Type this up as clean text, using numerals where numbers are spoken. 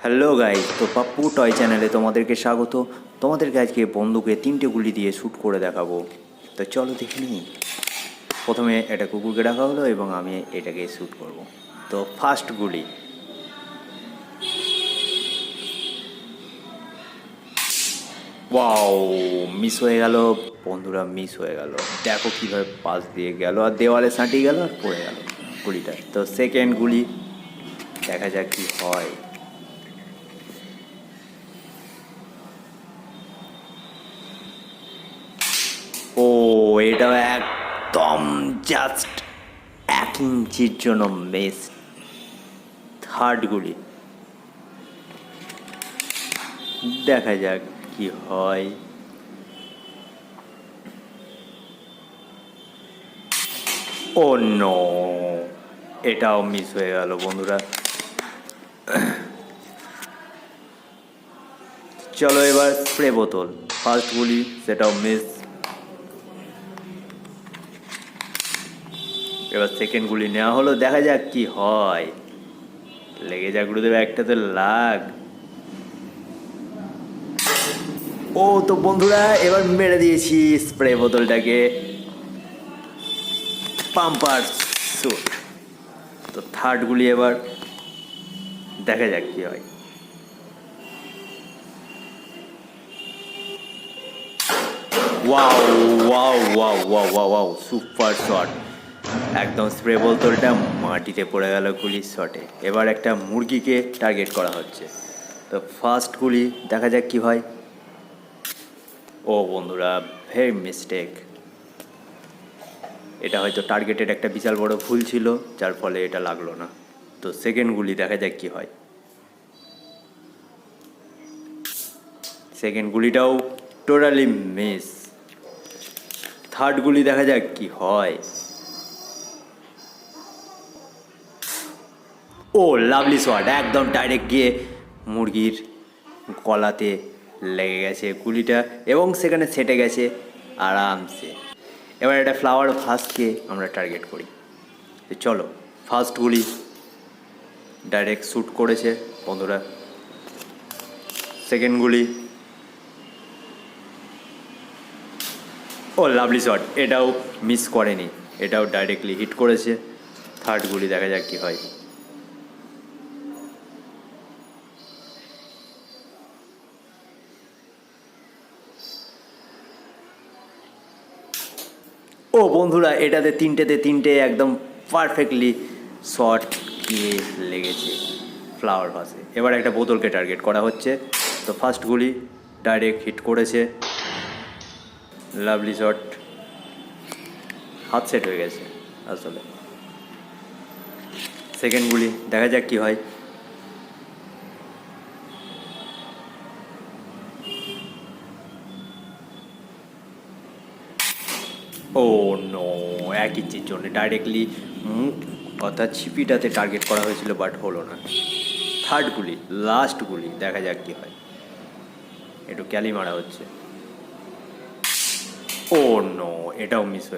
Hello guys, তো Pappu toy চ্যানেলে তোমাদেরকে স্বাগত। তোমাদেরকে আজকে বন্দুকে 3টে গুলি দিয়ে শ্যুট করে দেখাবো। তো চলো দেখে নিই। প্রথমে এটা কুকুরকে রাখা হলো এবং আমি এটাকে শ্যুট করব। তো ফার্স্ট গুলি, ওয়াও, মিস হয়ে গেল বন্ধুরা, মিস হয়ে গেল। দেখো কীভাবে পাশ দিয়ে গেল আর দেওয়ালে সাঁটিয়ে গেল আর পড়ে গেল গুলিটা। তো সেকেন্ড গুলি, দেখা যাক কী হয়। ও, এটা একদম জাস্ট 1 ইঞ্চির জন্য মিস। থার্ড গুলি, দেখা যাক কি হয়। ও নো, এটাও মিস হয়ে গেল বন্ধুরা। চলো এবার স্প্রে বোতল, ফার্স্ট গুলি, সেটাও মিস। এবার সেকেন্ড গুলি নেওয়া হলো, দেখা যাক কি হয়। লেগে যাক গুরুদেব, একটা তো লাগ। ও তো বন্ধুরা, এবার মেরে দিয়েছি স্প্রে বোতলটাকে। পাম্পার শুট। তো থার্ড গুলি, এবার দেখা যাক কি হয়। Wow wow wow wow wow wow, super shot. একদম স্প্রে বোতলটা মাটিতে পড়ে গেল গুলির শটে। এবার একটা মুরগিকে টার্গেট করা হচ্ছে। তো ফার্স্ট গুলি, দেখা যাক কি হয়। ও বন্ধুরা, ভেরি মিস্টেক। এটা হয়তো টার্গেটের একটা বিশাল বড় ভুল ছিল, যার ফলে এটা লাগলো না। তো সেকেন্ড গুলি, দেখা যাক কি হয়। সেকেন্ড গুলিটাও টোটালি মিস। থার্ড গুলি, দেখা যাক কি হয়। ও লাভলি শট, একদম ডাইরেক্ট গিয়ে মুরগির গলাতে লেগে গেছে গুলিটা এবং সেখানে সেটে গেছে আরামসে। এবার একটা ফ্লাওয়ার ভাসকে আমরা টার্গেট করি। চলো, ফার্স্ট গুলি ডাইরেক্ট শ্যুট করেছে বন্ধুরা। সেকেন্ড গুলি, ও লাভলি শট, এটাও মিস করেনি, এটাও ডাইরেক্টলি হিট করেছে। থার্ড গুলি, দেখা যাক কী হয়। ও বন্ধুরা, এটাতে তিনটে একদম পারফেক্টলি শট গিয়ে লেগেছে ফ্লাওয়ার ভাসে। এবার একটা বোতলকে টার্গেট করা হচ্ছে। তো ফার্স্ট গুলি ডাইরেক্ট হিট করেছে, লাভলি শট, হাত সেট হয়ে গেছে আসলে। সেকেন্ড গুলি, দেখা যাক কি হয়। ও নো, 1 ইঞ্চির জন্য ডাইরেক্টলি মুখ অর্থাৎ ছিপিটাতে টার্গেট করা হয়েছিল, বাট হলো না। থার্ড গুলি, লাস্ট গুলি, দেখা যাক কি হয়। একটু ক্যালি মারা হচ্ছে। ও নো, এটাও মিস হয়ে